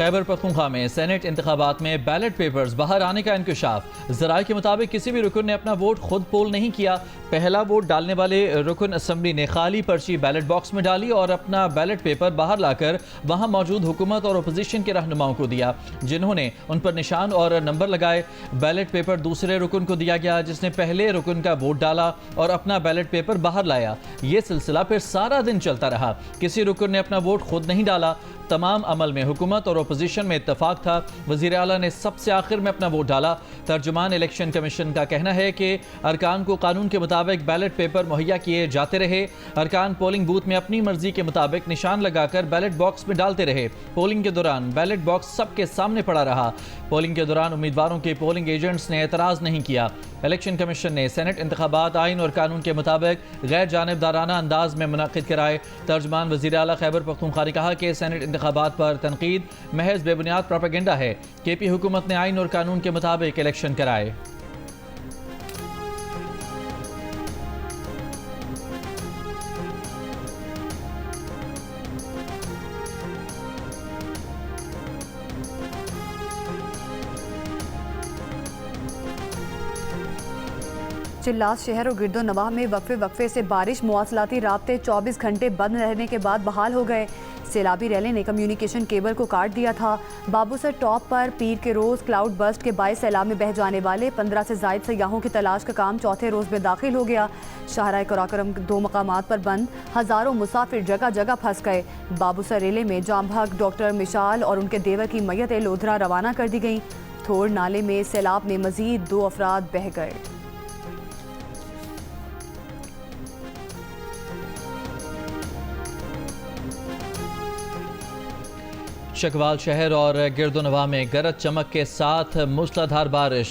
खैबर पख्तूनख्वा में सेनेट इंतखाबात में बैलेट पेपर्स बाहर आने का इंकशाफ। ज़राए के मुताबिक किसी भी रुकन ने अपना वोट खुद पोल नहीं किया। पहला वोट डालने वाले रुकन असम्बली ने खाली पर्ची बैलेट बॉक्स में डाली और अपना बैलेट पेपर बाहर लाकर वहां मौजूद हुकूमत और अपोजिशन के रहनुमाओं को दिया, जिन्होंने उन पर निशान और नंबर लगाए। बैलेट पेपर दूसरे रुकन को दिया गया, जिसने पहले रुकन का वोट डाला और अपना बैलेट पेपर बाहर लाया। ये सिलसिला फिर सारा दिन चलता रहा। किसी रुकन ने अपना वोट खुद नहीं डाला। तमाम अमल में हुकूमत और अपोजिशन में इत्तफाक था। वज़ीर आला ने सबसे आखिर में अपना वोट डाला। तर्जुमान इलेक्शन कमीशन का कहना है कि अरकान को कानून के मुताबिक बैलेट पेपर मुहैया किए जाते रहे। अरकान पोलिंग बूथ में अपनी मर्जी के मुताबिक निशान लगाकर बैलेट बॉक्स में डालते रहे। पोलिंग के दौरान बैलेट बॉक्स सबके सामने पड़ा रहा। पोलिंग के दौरान उम्मीदवारों के पोलिंग एजेंट्स ने एतराज़ नहीं किया। इलेक्शन कमीशन ने सेनेट इंतखाबात आइन और कानून के मुताबिक गैर जानिबदाराना अंदाज में मुनक़िद कराए। तर्जुमान वज़ीर आला खैबर पख्तूनख्वा ने कहा कि सेनेट इंतखाबात पर तनकीद महज बेबुनियाद प्रोपेगेंडा है। केपी हुकूमत ने आइन और कानून के मुताबिक इलेक्शन कराए। चिल्लास शहर और गिरदो नवाह में वक्फे से बारिश, मवासलाती राब्ते 24 घंटे बंद रहने के बाद बहाल हो गए। सैलाबी रैली ने कम्युनिकेशन केबल को काट दिया था। बाबूसर टॉप पर पीर के रोज़ क्लाउड बर्स्ट के बायस सैलाब में बह जाने वाले 15 से ज़ायद सयाहों की तलाश का काम चौथे रोज़ में दाखिल हो गया। शाहराह कराकरम 2 मकामात पर बंद, हज़ारों मुसाफिर जगह जगह फंस गए। बाबूसर रेले में जामभग डॉक्टर मिशाल और उनके देवर की मैयतें लोधरा रवाना कर दी गईं। थोड़ नाले में सैलाब में मज़ीद 2 अफराद बह गए। चकवाल शहर और गिरदोनवा में गरज चमक के साथ मूसलाधार बारिश।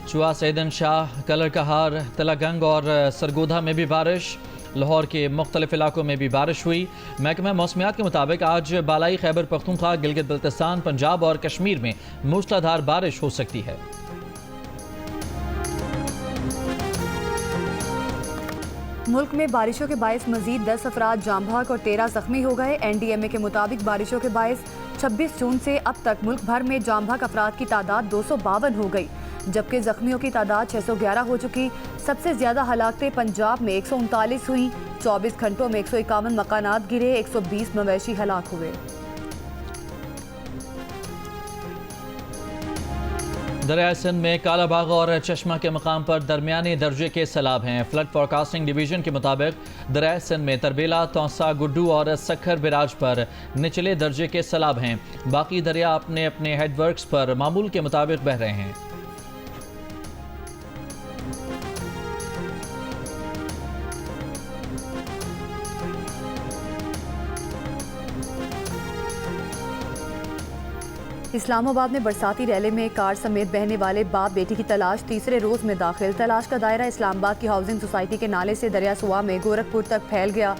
चुआ सैदन शाह, कलर कहार, तलागंग और सरगोधा में भी बारिश। लाहौर के मुख्तलिफ इलाकों में भी बारिश हुई। महकमा मौसमियात के मुताबिक आज बालाई खैबर पख्तूनख्वा, गिलगित बल्तिस्तान, पंजाब और कश्मीर में मूसलाधार बारिश हो सकती है। मुल्क में बारिशों के बायस मजीद 10 अफराद जामभाग और 13 जख्मी हो गए। NDMA के मुताबिक बारिशों के बायस 26 जून से अब तक मुल्क भर में जामभाग अफराद की तादाद 252 हो गई, जबकि जख्मियों की तादाद 611 हो चुकी। सबसे ज़्यादा हलाकतें पंजाब में 139 हुई। 24 घंटों में 151 मकानात गिरे, 120 मवेशी हलाक हुए। दरिया सिंध में कालाबाग और चश्मा के मकाम पर दरमियाने दर्जे के सैलाब हैं। फ्लड फोरकास्टिंग डिवीजन के मुताबिक दरिया सिंध में तरबेला, तौसा, गुड्डू और सखर बिराज पर निचले दर्जे के सैलाब हैं। बाकी दरिया अपने अपने हेडवर्क्स पर मामूल के मुताबिक बह रहे हैं। इस्लामाबाद में बरसाती रैली में कार समेत बहने वाले बाप बेटी की तलाश तीसरे रोज़ में दाखिल। तलाश का दायरा इस्लामाबाद की हाउसिंग सोसाइटी के नाले से दरिया सुआ में गोरखपुर तक फैल गया।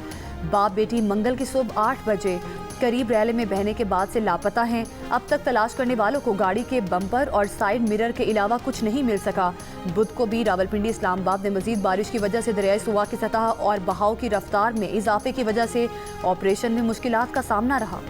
बाप बेटी मंगल की सुबह 8 बजे करीब रैली में बहने के बाद से लापता हैं। अब तक तलाश करने वालों को गाड़ी के बम्पर और साइड मिरर के अलावा कुछ नहीं मिल सका। बुध को भी रावलपिंडी इस्लामाबाद में मजीद बारिश की वजह से दरियाई सुआ की सतह और बहाव की रफ्तार में इजाफे की वजह से ऑपरेशन में मुश्किलात का सामना रहा।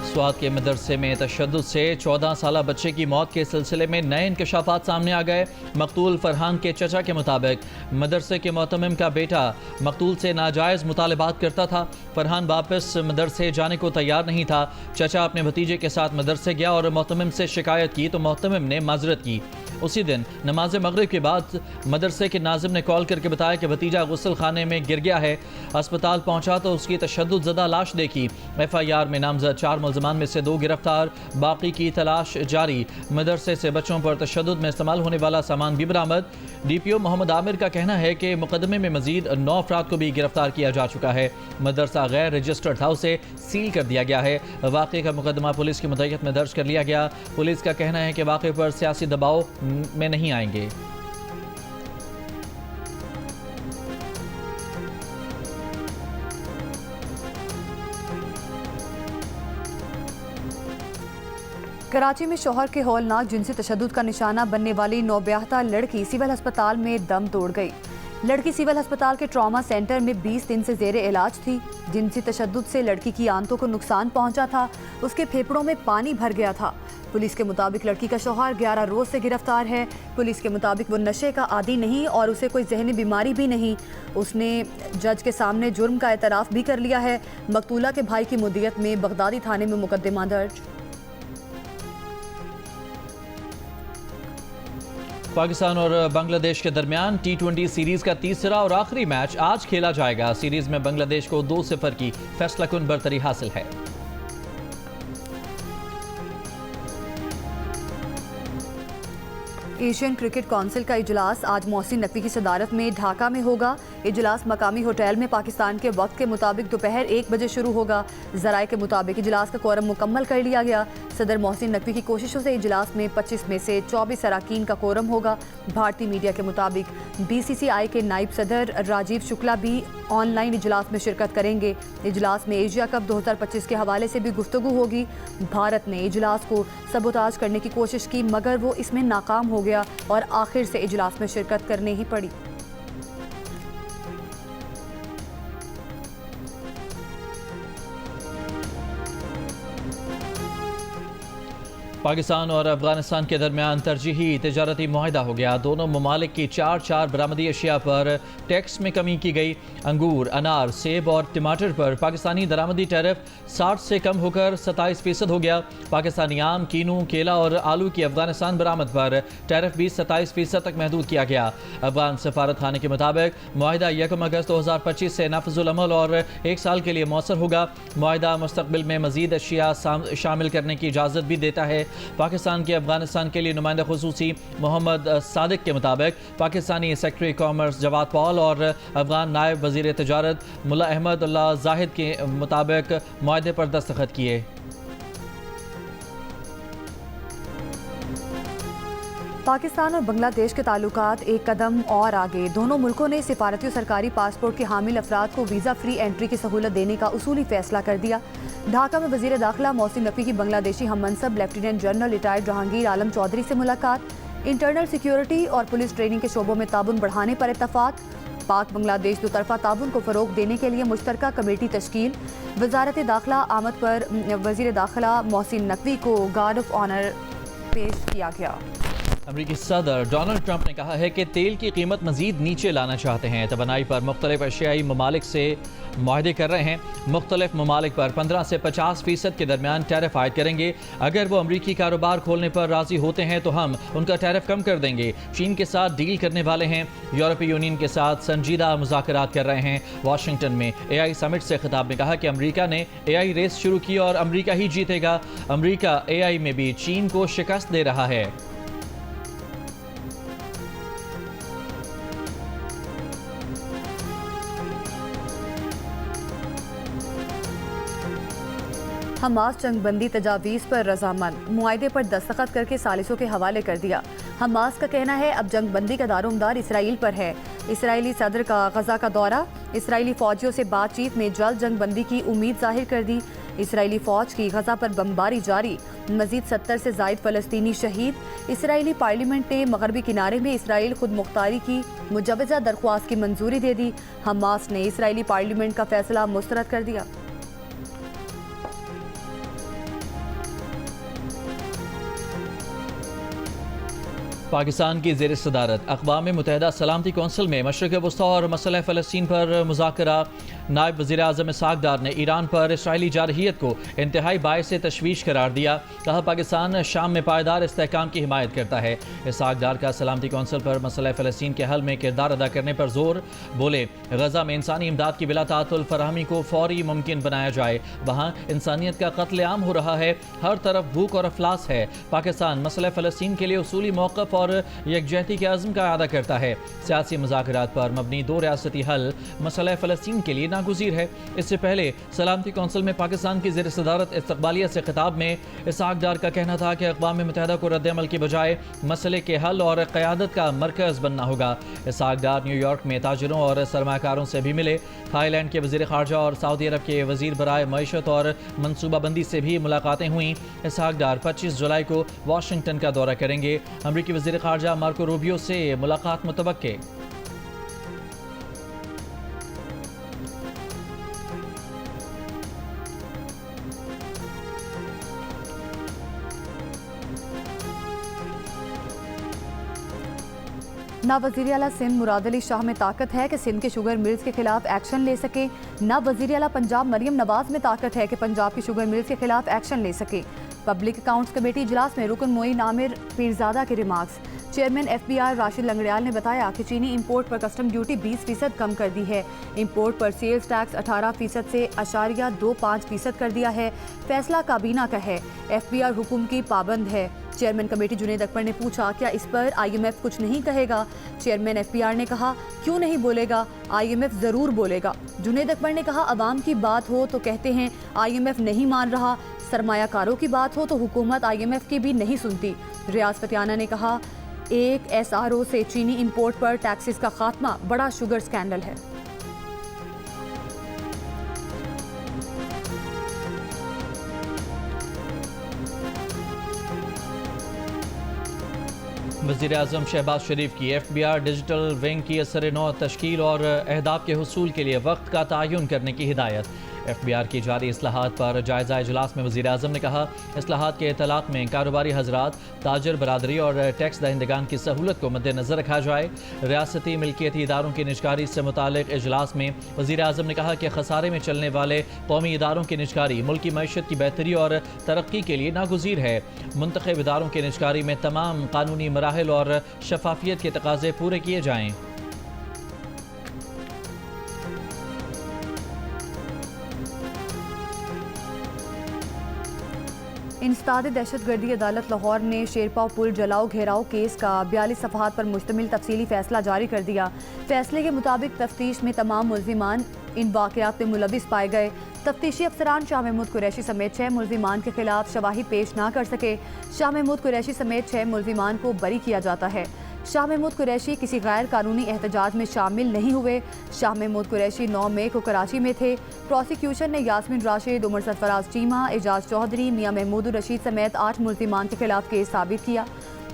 स्वात के मदरसे में तशद्दुद से 14 साला बच्चे की मौत के सिलसिले में नए इंकशाफात सामने आ गए। मकतूल फरहान के चचा के मुताबिक मदरसे के मोहतमिम का बेटा मकतूल से नाजायज़ मुतालबात करता था। फरहान वापस मदरसे जाने को तैयार नहीं था। चचा अपने भतीजे के साथ मदरसे गया और मोहतमिम से शिकायत की तो मोहतमिम ने माजरत की। उसी दिन नमाज मगरिब के बाद मदरसे के नाजिम ने कॉल करके बताया कि भतीजा गुस्ल खाने में गिर गया है। अस्पताल पहुंचा तो उसकी तशद्दुद ज़दा लाश देखी। FIR में नामजद 4 मुलजमान में से 2 गिरफ्तार, बाकी की तलाश जारी। मदरसे से बच्चों पर तशद्दुद में इस्तेमाल होने वाला सामान भी बरामद। DPO मोहम्मद आमिर का कहना है कि मुकदमे में मजीद 9 अफराद को भी गिरफ्तार किया जा चुका है। मदरसा गैर रजिस्टर्ड था, उसे सील कर दिया गया है। वाक़े का मुकदमा पुलिस की मुद्दत में दर्ज कर लिया गया। पुलिस का कहना है कि वाक़े पर सियासी दबाव में नहीं आएंगे। कराची में शौहर के हौलनाक जिनसी तशद्दुद का निशाना बनने वाली नौब्याहता लड़की सिविल अस्पताल में दम तोड़ गई। लड़की सिविल अस्पताल के ट्रॉमा सेंटर में 20 दिन से जेर इलाज थी। जिनसी तशद्दुद से लड़की की आंतों को नुकसान पहुंचा था। उसके फेफड़ों में पानी भर गया था। पुलिस के मुताबिक लड़की का शौहर 11 रोज से गिरफ्तार है। पुलिस के मुताबिक वो नशे का आदी नहीं और उसे कोई जहनी बीमारी भी नहीं। उसने जज के सामने जुर्म का एतराफ़ भी कर लिया है। मकतूला के भाई की मुद्दियत में बगदादी थाने में मुकदमा दर्ज। पाकिस्तान और बांग्लादेश के दरमियान T20 सीरीज का तीसरा और आखिरी मैच आज खेला जाएगा। सीरीज में बांग्लादेश को 2-0 की फैसलाकुन बरतरी हासिल है। एशियन क्रिकेट काउंसिल का इजलास आज मोहसिन नकवी की सदारत में ढाका में होगा। इजलास मकामी होटल में पाकिस्तान के वक्त के मुताबिक दोपहर 1 बजे शुरू होगा। ज़राए के मुताबिक इजलास का कोरम मुकम्मल कर लिया गया। सदर मोहसिन नकवी की कोशिशों से इजलास में 25 में से 24 अरकान का कोरम होगा। भारतीय मीडिया के मुताबिक BCCI के नायब सदर राजीव शुक्ला भी ऑनलाइन इजलास में शिरकत करेंगे। इजलास में एशिया कप 2025 के हवाले से भी गुफ्तगू होगी। भारत ने इजलास को सबोताज करने की कोशिश की मगर वो इसमें नाकाम हो गया और आखिर से इजलास में शिरकत करनी ही पड़ी। पाकिस्तान और अफगानिस्तान के दरमियान तरजीही तिजारती मुआहदा हो गया। दोनों ममालिक की 4 बरामदी अशिया पर टैक्स में कमी की गई। अंगूर, अनार, सेब और टमाटर पर पाकिस्तानी दरामदी टैरिफ 60 से कम होकर 27% हो गया। पाकिस्तानी आम, कीनू, केला और आलू की अफगानिस्तान बरामद पर टैरिफ भी 27% तक महदूद किया गया। अफगान सफारत खाने के मुताबिक मुआहदा 1 अगस्त 2025 से नाफिजुल अमल और 1 साल के लिए मौसर होगा। मुआहदा मुस्तकबिल में मजीद अशिया शामिल करने की इजाज़त भी देता है। पाकिस्तान के अफगानिस्तान के लिए नुमाइंदा खुसूसी मोहम्मद सादिक के मुताबिक Pakistani secretary commerce Jawad Paul और अफगान नायब वजीर तजारत मुल्ला अहमद अल्लाह जाहिद के मुताबिक मुआहदे पर दस्तखत किए। पाकिस्तान और बांग्लादेश के ताल्लुकात एक कदम और आगे। दोनों मुल्कों ने सिफारती और सरकारी पासपोर्ट के हामिल अफराद को वीज़ा फ्री एंट्री की सहूलत देने का उसूली फैसला कर दिया। ढाका में वजीर दाखिला मोहसिन नकवी की बांग्लादेशी हम मनसब लेफ्टिनेंट जनरल रिटायर्ड जहांगीर आलम चौधरी से मुलाकात। इंटरनल सिक्योरिटी और पुलिस ट्रेनिंग के शोबों में ताबुन बढ़ाने पर इत्तफाक। पाक बांग्लादेश दोतरफा ताबुन को फ़रोग देने के लिए मुश्तरका कमेटी तश्कील। वजारत दाखिला आमद पर वजीर दाखिला मोहसिन नकवी को गार्ड ऑफ ऑनर पेश किया गया। अमरीकी सदर डोनाल्ड ट्रंप ने कहा है कि तेल की कीमत मजीद नीचे लाना चाहते हैं। तवानाई पर मुख्तलिफ एशियाई ममालिक से मुआहदे कर रहे हैं। मुख्तलिफ ममालिक पर 15 से 50% के दरमियान टैरिफ आयद करेंगे। अगर वो अमरीकी कारोबार खोलने पर राजी होते हैं तो हम उनका टैरिफ कम कर देंगे। चीन के साथ डील करने वाले हैं। यूरोपीय यूनियन के साथ संजीदा मुज़ाकरात कर रहे हैं। वाशिंगटन में AI समिट से खिताब में कहा कि अमरीका ने AI रेस शुरू की और अमरीका ही जीतेगा। अमरीका AI में भी चीन को शिकस्त दे रहा है। हमास जंगबंदी तजावीज़ पर रजामंद, मुआहदे पर दस्तखत करके सालिसों के हवाले कर दिया। हमास का कहना है अब जंगबंदी का दारोमदार इसराइल पर है। इसराइली सदर का गजा का दौरा, इसराइली फौजियों से बातचीत में जल्द जंगबंदी की उम्मीद जाहिर कर दी। इसराइली फौज की गजा पर बमबारी जारी, मजीद 70 से जायद फलस्तीनी शहीद। इसराइली पार्लियामेंट ने मगरबी किनारे में इसराइल खुद मुख्तारी की मुजवजा दरख्वास्त की मंजूरी दे दी। हमास ने इसराइली पार्लियामेंट का फैसला मुस्तरद कर दिया। पाकिस्तान की ज़ेर सदारत अक़वाम मुत्तहिदा सलामती कौंसिल में मशरिक़ वस्ता और मसला फ़लस्तीन पर मुज़ाकरा। नायब वज़ीर आज़म इसहाक़ डार ने ईरान पर इसराइली जारहियत को इंतहाई बाइस तशवीश करार दिया। कहा पाकिस्तान शाम में पायदार इस्तेहकाम की हिमायत करता है। इसहाक़ डार का सलामती कौंसिल पर मसला फ़लस्तीन के हल में किरदार अदा करने पर जोर। बोले गज़ा में इंसानी इमदाद की बिला तातुल फराहमी को फौरी मुमकिन बनाया जाए। वहाँ इंसानियत का कत्लेआम हो रहा है। हर तरफ भूख और अफलास है। पाकिस्तान मसला फ़लस्तीन के लिए उसूली मौक़िफ़ और यकजहती के अज़्म का अदा करता है। सियासी मुज़ाकरात पर मबनी 2 रियासती हल मसला फ़लस्तीन के लिए नागुज़ीर है। इससे पहले सलामती कौंसिल में पाकिस्तान की ज़ेर सदारत इस्तक़बालियत से खिताब में इसहाक़ डार का कहना था कि अक़वाम मुत्तहिदा को रद्द-ए-अमल की बजाय मसले के हल और क़यादत का मरकज़ बनना होगा। इसहाक़ डार न्यूयॉर्क में ताजिरों और सरमाकारों से भी मिले। थाईलैंड के वज़ीर ख़ारजा और सऊदी अरब के वज़ीर बराए मईशत और मनसूबाबंदी से भी मुलाकातें हुई। इसहाक़ डार 25 जुलाई को वाशिंगटन का दौरा करेंगे। अमरीकी वज़ीर ख़ारजा मार्को रूबियो से मुलाकात मुतवक्के। ना वज़ीर आला सिंध मुराद अली शाह में ताकत है कि सिंध के शुगर मिल्स के खिलाफ एक्शन ले सके, ना वज़ीर आला पंजाब मरियम नवाज में ताकत है कि पंजाब की शुगर मिल्स के खिलाफ एक्शन ले सके। पब्लिक अकाउंट्स कमेटी इजलास में रुकन मोइन आमिर पीरजादा के remarks. Chairman FBR Rashid Langrial ने बताया कि चीनी इंपोर्ट पर कस्टम ड्यूटी 20% कम कर दी है। इंपोर्ट पर सेल्स टैक्स 18% से 0.25% कर दिया है। फैसला काबीना का है, FBR हुक्म की पाबंद है। चेयरमैन कमेटी जुनेद अकबर ने पूछा, क्या इस पर IMF कुछ नहीं कहेगा? चेयरमैन FBR ने कहा, क्यों नहीं बोलेगा, IMF ज़रूर बोलेगा। जुनेद अकबर ने कहा, अवाम की बात हो तो कहते हैं IMF नहीं मान रहा, सरमायाकारों की बात हो तो हुकूमत IMF की भी नहीं सुनती। रियाज फतियाना ने कहा, एक SRO से चीनी इंपोर्ट पर टैक्सेस का खात्मा बड़ा शुगर स्कैंडल है। वज़ीर-ए-आज़म शहबाज शरीफ की FBR डिजिटल विंग की असर नौ तश्कील और अहदाफ के हुसूल के लिए वक्त का तयन करने की हिदायत। FBR की जारी इस्लाहात पर जायज़ा इजलास में वज़ीर-ए-आज़म ने कहा, इस्लाहात के इतलाक़ में कारोबारी हज़रात, ताजर बरादरी और टैक्स दहिंदगान की सहूलत को मद्देनज़र रखा जाए। रियासती मिल्कियती इदारों की निजकारी से मुतालिक इजलास में वज़ीर-ए-आज़म ने कहा कि खसारे में चलने वाले कौमी इदारों की निजकारी मुल्की मईशत की बेहतरी और तरक्की के लिए नागुज़ीर है। मुंतखब इदारों की निजकारी में तमाम कानूनी मराहिल और शफाफियत के तकाज़े पूरे किए जाएँ। इंसदाद दहशतगर्दी अदालत लाहौर ने शेरपाव पुल जलाओ घेराव केस का 42 सफ़हात पर मुश्तमिल तफसीली फ़ैसला जारी कर दिया। फ़ैसले के मुताबिक तफ्तीश में तमाम मुल्ज़िमान इन वाक़यात में मुलविस पाए गए। तफ्तीशी अफसरान शाह महमूद कुरैशी समेत 6 मुल्ज़िमान के खिलाफ शवाही पेश ना कर सके। शाह महमूद कुरैशी समेत 6 मुल्ज़िमान को बरी किया जाता है। शाह महमूद कुरैशी किसी गैर कानूनी एहतजाज में शामिल नहीं हुए। शाह महमूद कुरैशी 9 मई को कराची में थे। प्रोसिक्यूशन ने यास्मीन राशिद, उमर सरफराज चीमा, एजाज चौधरी, मियाँ महमूद रशीद समेत 8 मुल्ज़िमान के खिलाफ केस साबित किया।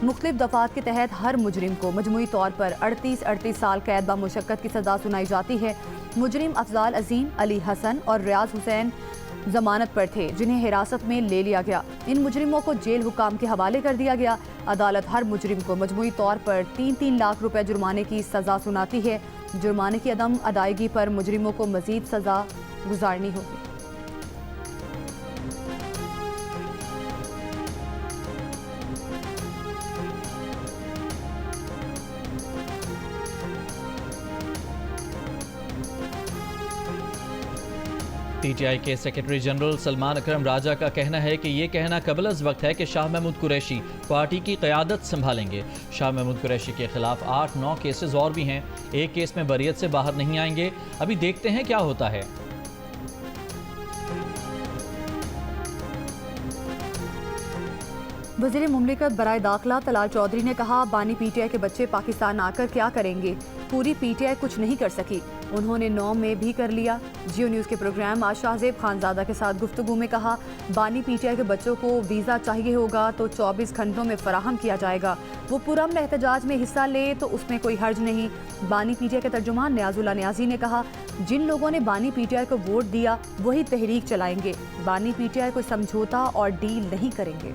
मुख्तलिफ दफ़ात के तहत हर मुजरिम को मजमूई तौर पर 38 साल कैद ब मुशक्कत की सज़ा सुनाई जाती है। मुजरिम अफजाल अजीम, अली हसन और रियाज हुसैन जमानत पर थे, जिन्हें हिरासत में ले लिया गया। इन मुजरिमों को जेल हुकाम के हवाले कर दिया गया। अदालत हर मुजरिम को मजमूई तौर पर 3-3 लाख रुपए जुर्माने की सज़ा सुनाती है। जुर्माने की अदम अदायगी पर मुजरिमों को मज़ीद सज़ा गुजारनी होगी। PTI के सेक्रेटरी जनरल सलमान अकरम राजा का कहना है कि ये कहना कबल अज़ वक्त है कि शाह महमूद कुरैशी पार्टी की क़यादत संभालेंगे। शाह महमूद कुरैशी के खिलाफ 8-9 केसेस और भी हैं। एक केस में बरियत से बाहर नहीं आएंगे। अभी देखते हैं क्या होता है। वज़ीर मुमलिकत बराए दाखिला तलाल चौधरी ने कहा, बानी PTI के बच्चे पाकिस्तान आकर क्या करेंगे? पूरी PTI कुछ नहीं कर सकी, उन्होंने 9 में भी कर लिया। जियो न्यूज़ के प्रोग्राम आज शाहजेब खानजादा के साथ गुफ्तगू में कहा, बानी PTI के बच्चों को वीज़ा चाहिए होगा तो 24 घंटों में फराहम किया जाएगा। वो पुरअमन एहतजाज में हिस्सा ले तो उसमें कोई हर्ज नहीं। बानी PTI के तर्जुमान नियाजुल्लाह नियाजी ने कहा, जिन लोगों ने बानी PTI को वोट दिया वही तहरीक चलाएंगे। बानी PTI को समझौता और डील नहीं करेंगे।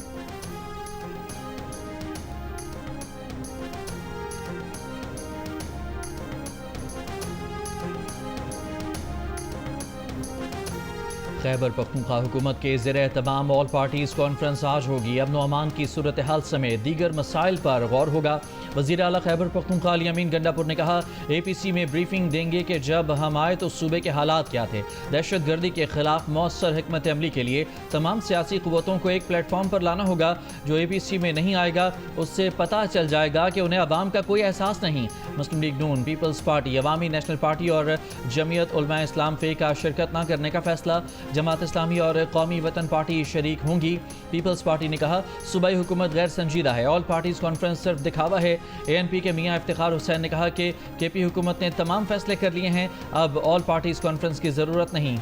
खैबर पख्तूनख्वा हुकूमत के ज़ेर तमाम ऑल पार्टीज़ कॉन्फ्रेंस आज होगी। अमन अमान की सूरत हाल समेत दीगर मसाइल पर गौर होगा। वज़ीर आला खैबर पख्तूनख्वा अली अमीन गंडापुर ने कहा, APC में ब्रीफिंग देंगे कि जब हम आए तो सूबे के हालात क्या थे। दहशत गर्दी के खिलाफ मौसर हिकमत अमली के लिए तमाम सियासी क़ुव्वतों को एक प्लेटफॉर्म पर लाना होगा। जो APC में नहीं आएगा उससे पता चल जाएगा कि उन्हें अवाम का कोई एहसास नहीं। मुस्लिम लीग नून, पीपल्स पार्टी, अवामी नेशनल पार्टी और जमीयत उलमा इस्लाम फ़े का शिरकत न करने का फैसला। जमात इस्लामी और कौमी वतन पार्टी शरीक होंगी। पीपल्स पार्टी ने कहा, सूबाई हुकूमत गैर संजीदा है, ऑल पार्टीज़ कॉन्फ्रेंस सिर्फ दिखावा है। ANP के मियाँ इफ्तिखार हुसैन ने कहा कि KP हुकूमत ने तमाम फैसले कर लिए हैं, अब ऑल पार्टीज़ कॉन्फ्रेंस की ज़रूरत नहीं।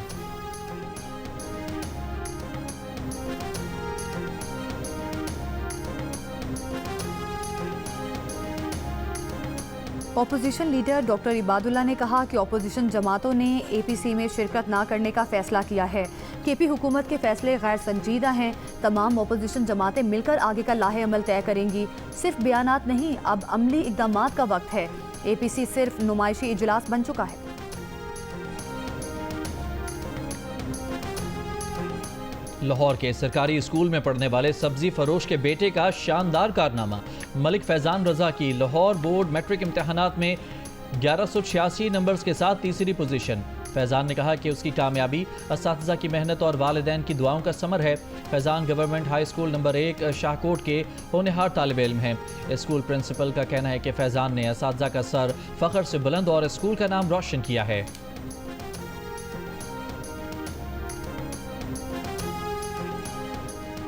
अपोजिशन लीडर डॉक्टर इबादुल्ला ने कहा कि अपोजिशन जमातों ने APC में शिरकत ना करने का फैसला किया है। KP हुकूमत के फैसले गैर संजीदा हैं। तमाम अपोजिशन जमातें मिलकर आगे का लाहे अमल तय करेंगी। सिर्फ बयानात नहीं, अब अमली इक़दामात का वक्त है। APC सिर्फ नुमाइशी इजलास बन चुका है। लाहौर के सरकारी स्कूल में पढ़ने वाले सब्जी फरोश के बेटे का शानदार कारनामा। मलिक फैजान रजा की लाहौर बोर्ड मैट्रिक इम्तहानात में 1186 नंबर्स के साथ तीसरी पोजीशन। फैजान ने कहा कि उसकी कामयाबी असातिज़ा की मेहनत और वालिदैन की दुआओं का समर है। Faizan government high school number 1 Shahkot के होनहार तालिब इल्म हैं। स्कूल प्रिंसिपल का कहना है कि फैजान ने असातिज़ा का सर फ़ख्र से बुलंद और स्कूल का नाम रोशन किया है।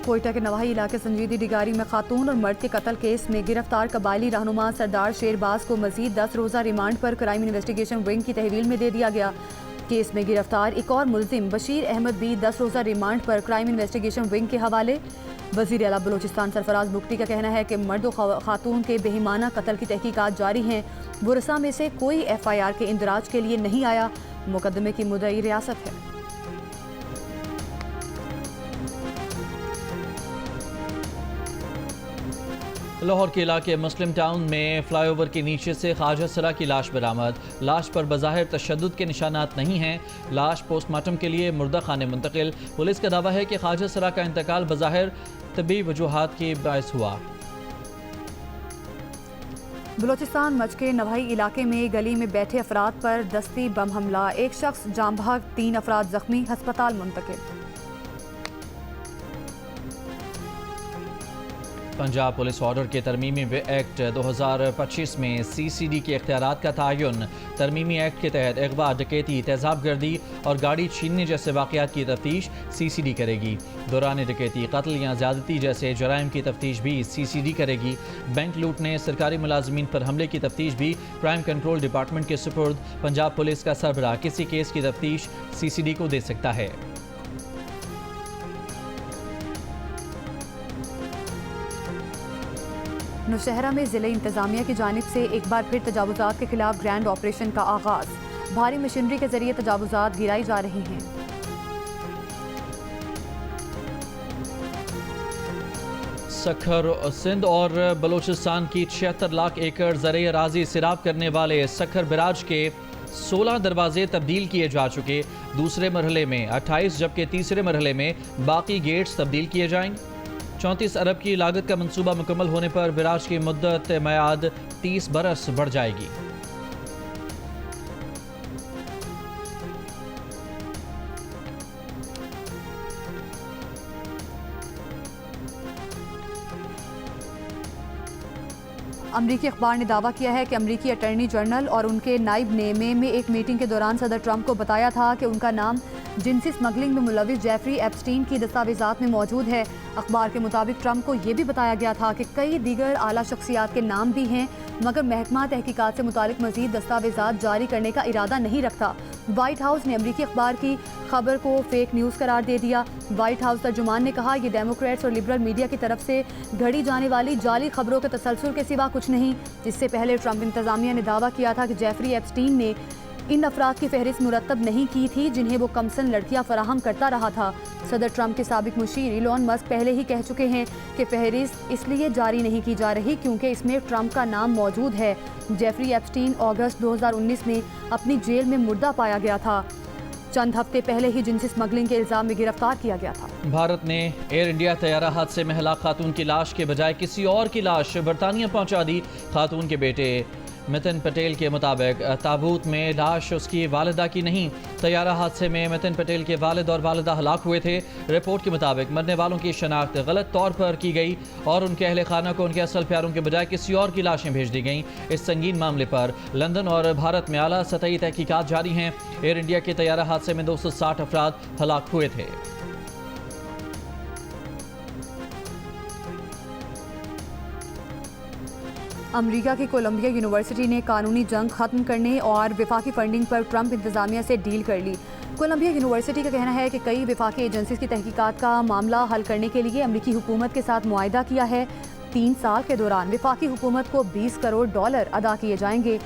कोयटा के नवाही इलाके संजीदी डिगारी में खातून और मर्द के कत्ल केस में गिरफ्तार कबायली रहनुमा सरदार शेरबाज को मजीद 10 रोज़ा रिमांड पर क्राइम इन्वेस्टिगेशन विंग की तहवील में दे दिया गया। केस में गिरफ्तार एक और मुलजिम बशीर अहमद भी 10 रोज़ा रिमांड पर क्राइम इन्वेस्टिगेशन विंग के हवाले। वज़ीर आला बलूचिस्तान सरफराज बुगटी का कहना है कि मर्द और खातून के बेहिमाना कत्ल की तहकीकात जारी हैं। बुरसा में से कोई FIR के इंदराज के लिए नहीं आया। मुकदमे की मुद्दई रियासत है। लाहौर के इलाके मुस्लिम टाउन में फ्लाईओवर के नीचे से ख्वाजा सरा की लाश बरामद। लाश पर बज़ाहिर तशद्दुद के निशानात नहीं हैं। लाश पोस्टमार्टम के लिए मुर्दा खाने मुंतकिल। पुलिस का दावा है कि ख्वाजा सरा का इंतकाल बज़ाहिर तबी वजूहात के बायस हुआ। बलूचिस्तान मच के नवाही इलाके में गली में बैठे अफराद पर दस्ती बम हमला। एक शख्स जाम बहक, 3 अफराद जख्मी, हस्पताल मुंतकिल। पंजाब पुलिस ऑर्डर के तरमीमी एक्ट 2025 में CCD के इख्तियारात का तयन। तरमीमी एक्ट के तहत अगवा, डकैती, तेज़ाब गर्दी और गाड़ी छीनने जैसे वाक़यात की तफ्तीश CCD करेगी। दौरान डकैती, कत्ल या ज़्यादती जैसे जराइम की तफ्तीश भी CCD करेगी। बैंक लूटने, सरकारी मुलाजमीन पर हमले की तफ्तीश भी क्राइम कंट्रोल डिपार्टमेंट के सुपुर्द। पंजाब पुलिस का सरबराह किसी केस की तफ्तीश CCD को दे सकता है। नौशहरा में ज़िले इंतज़ामिया की जानिब से एक बार फिर तजावुज़ात के खिलाफ ग्रैंड ऑपरेशन का आगाज़। भारी मशीनरी के जरिए तजावुज़ात गिराई जा रही हैं। सखर सिंध और बलूचिस्तान की 76 लाख एकड़ ज़रे अराज़ी सिराब करने वाले सखर बिराज के 16 दरवाजे तब्दील किए जा चुके। दूसरे मरहले में 28 जबकि तीसरे मरहले में बाकी गेट्स तब्दील किए जाएंगे। 34 अरब की लागत का मंसूबा मुकम्मल होने पर बिराज की मुद्दत मयाद 30 बरस बढ़ जाएगी। अमरीकी अखबार ने दावा किया है कि अमरीकी अटॉर्नी जनरल और उनके नायब ने मे में एक मीटिंग के दौरान सदर ट्रंप को बताया था कि उनका नाम जिनसी स्मगलिंग में मुलविस जेफरी एप्स्टीन की दस्तावेजात में मौजूद है। अखबार के मुताबिक ट्रंप को यह भी बताया गया था कि कई दीगर आला शख्सियात के नाम भी हैं, मगर महकमा तहकीकात से मुतालिक मजीद दस्तावेजात जारी करने का इरादा नहीं रखता। व्हाइट हाउस ने अमरीकी अखबार की खबर को फेक न्यूज़ करार दे दिया। व्हाइट हाउस तर्जुमान ने कहा, यह डेमोक्रेट्स और लिबरल मीडिया की तरफ से घड़ी जाने वाली जाली खबरों के तसलसल के सिवा कुछ नहीं। इससे पहले ट्रंप इंतजामिया ने दावा किया था कि जेफरी एप्स्टीन ने इन अफराद की फहरिस्त मुरतब नहीं की थी जिन्हें वो कमसन लड़कियां फराहम करता रहा था। सदर ट्रंप के साबिक मुशीर इलॉन मस्क पहले ही कह चुके हैं कि फहरिस्त इसलिए जारी नहीं की जा रही क्योंकि इसमें ट्रंप का नाम मौजूद है। जेफरी एप्स्टीन अगस्त 2019 में अपनी जेल में मुर्दा पाया गया था। चंद हफ्ते पहले ही जिनसी स्मगलिंग के इल्जाम में गिरफ्तार किया गया था। भारत ने एयर इंडिया तैयारा हादसे में हलाक खातून की लाश के बजाय किसी और की लाश बरतानिया पहुंचा दी। खातून के बेटे मितिन पटेल के मुताबिक ताबूत में लाश उसकी वालिदा की नहीं। तैयारा हादसे में मितिन पटेल के वालिद और वालिदा हलाक हुए थे। रिपोर्ट के मुताबिक मरने वालों की शनाख्त गलत तौर पर की गई और उनके अहले खाना को उनके असल प्यारों के बजाय किसी और की लाशें भेज दी गईं। इस संगीन मामले पर लंदन और भारत में आला सतही तहकीकात जारी हैं। एयर इंडिया के तैयारा हादसे में 260 अफराद हलाक हुए थे। अमेरिका की कोलंबिया यूनिवर्सिटी ने कानूनी जंग खत्म करने और विफाकी फंडिंग पर ट्रंप इंतजामिया से डील कर ली। कोलंबिया यूनिवर्सिटी का कहना है कि कई विफाकी एजेंसीज की तहकीकात का मामला हल करने के लिए अमेरिकी हुकूमत के साथ मुआहिदा किया है। 3 साल के दौरान विफाकी हुकूमत को $20 करोड़ अदा किए जाएंगे।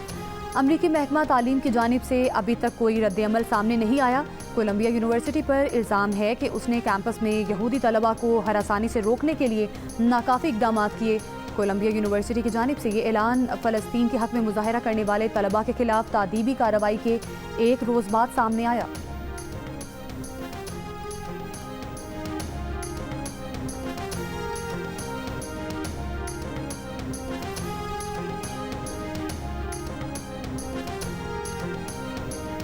अमरीकी महकमा तालीम की जानिब से अभी तक कोई रद्द-ए-अमल सामने नहीं आया। कोलंबिया यूनिवर्सिटी पर इल्ज़ाम है कि उसने कैंपस में यहूदी तलबा को हरासानी से रोकने के लिए नाकाफी इकदाम किए। कोलंबिया यूनिवर्सिटी की जानिब से ये ऐलान फ़लस्तीन के हक़ में मुज़ाहरा करने वाले तलबा के खिलाफ तादीबी कार्रवाई के एक रोज़ बाद सामने आया।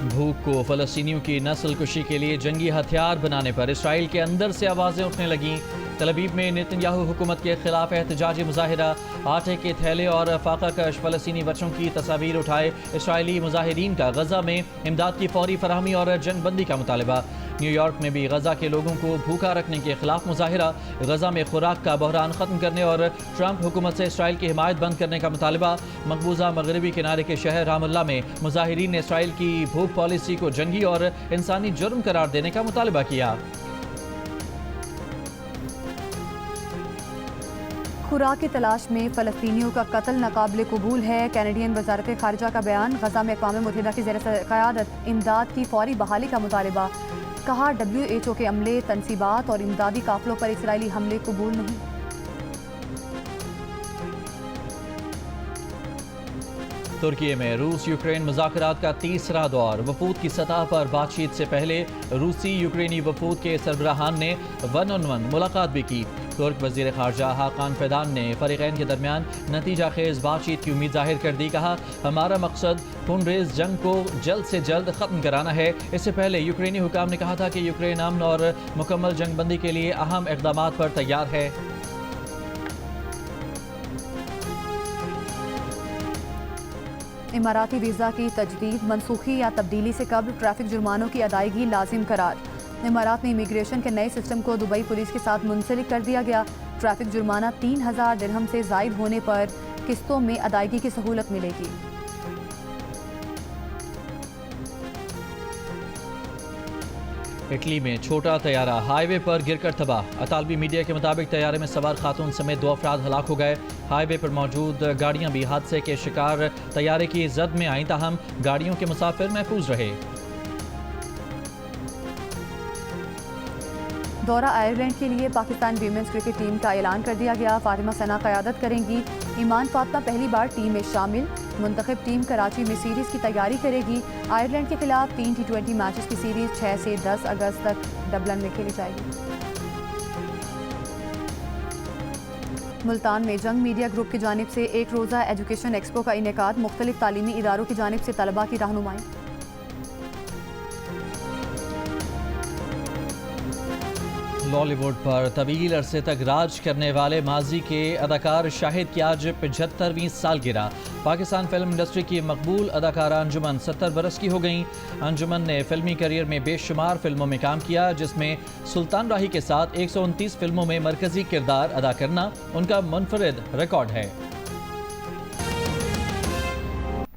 भूख को फ़लस्तीनियों की नस्ल कुशी के लिए जंगी हथियार बनाने पर इसराइल के अंदर से आवाज़ें उठने लगीं। तल अवीव में नेतन्याहू हुकूमत के खिलाफ एहतजाजी मुजाहिरा, आटे के थैले और फाका कश फ़लस्तीनी बच्चों की तस्वीर उठाए इसराइली मुजाहिरीन का गजा में इमदाद की फौरी फराहमी और जंग बंदी का मुतालबा। न्यूयॉर्क में भी गजा के लोगों को भूखा रखने के खिलाफ मुजाहिरा, गजा में खुराक का बहरान ख़त्म करने और ट्रंप हुकूमत से इसराइल की हिमायत बंद करने का मुतालबा। मकबूजा मगरबी किनारे के शहर रामल्ला में मुजाहिरीन ने इसराइल की भूख पॉलिसी को जंगी और इंसानी जुर्म करार देने का मुतालबा किया। खुराक की तलाश में फ़लस्तीनियों का कत्ल नाकाबिले कबूल है। कैनेडियन वज़ारत ख़ारिजा का बयान, गजा में अक़वाम मुत्तहिदा की ज़ेर क़यादत इमदाद की फौरी बहाली का मुतालबा। कहा WHO के अमले, तनसीबात और इमदादी काफ़िलों पर इसराइली हमले कबूल नहीं। तुर्की में रूस यूक्रेन मुज़ाकरात का तीसरा दौर, वफूद की सतह पर बातचीत से पहले रूसी यूक्रेनी वफूद के सरबराहान ने 1-on-1 मुलाकात भी की। तुर्क वज़ीर ख़ारजा हाकान फ़िदान ने फ़रीक़ैन के दरमियान नतीजा खेज़ बातचीत की उम्मीद ज़ाहिर कर दी। कहा हमारा मकसद खूनरेज़ जंग को जल्द से जल्द ख़त्म कराना है। इससे पहले यूक्रेनी हुकाम ने कहा था कि यूक्रेन अमन और मुकम्मल जंगबंदी के लिए अहम इक़दामात पर तैयार है। इमाराती वीज़ा की तजदीद, मनसूखी या तब्दीली से कबल ट्रैफिक जुर्मानों की अदायगी लाजिम करार। इमारात में इमिग्रेशन के नए सिस्टम को दुबई पुलिस के साथ मुंसलिक कर दिया गया। ट्रैफिक जुर्माना 3000 दिरहम से ज़ायद होने पर किस्तों में अदायगी की सहूलत मिलेगी। इटली में छोटा तैयारा हाईवे पर गिरकर तबाह। अतालवी मीडिया के मुताबिक तैयारे में सवार खातून समेत 2 अफराद हलाक हो गए। हाईवे पर मौजूद गाड़ियां भी हादसे के शिकार तैयारे की जद में आईं, ताहम गाड़ियों के मुसाफिर महफूज रहे। दौरा आयरलैंड के लिए पाकिस्तान वीमेंस क्रिकेट टीम का ऐलान कर दिया गया। फातिमा सना क़यादत करेंगी। ईमान फातिमा पहली बार टीम में शामिल। मुंतखब टीम कराची में सीरीज़ की तैयारी करेगी। आयरलैंड के खिलाफ 3 T20 मैचेस की सीरीज़ 6 से 10 अगस्त तक डबलिन में खेली जाएगी। मुल्तान में जंग मीडिया ग्रुप की जानिब से एक रोज़ा एजुकेशन एक्सपो का इनेकाद, मुख्तलिफ तालीमी इदारों की जानिब से तलबा की रहनुमाई। बॉलीवुड पर तवील अरसे तक राज करने वाले माजी के अदाकार शाहिद की आज 75वीं सालगिरह। पाकिस्तान फिल्म इंडस्ट्री की मकबूल अदाकारा अंजुमन 70 बरस की हो गईं। अंजुमन ने फिल्मी करियर में बेशुमार फिल्मों में काम किया, जिसमें सुल्तान राही के साथ 129 फिल्मों में मरकजी किरदार अदा करना उनका मुनफरिद रिकॉर्ड है।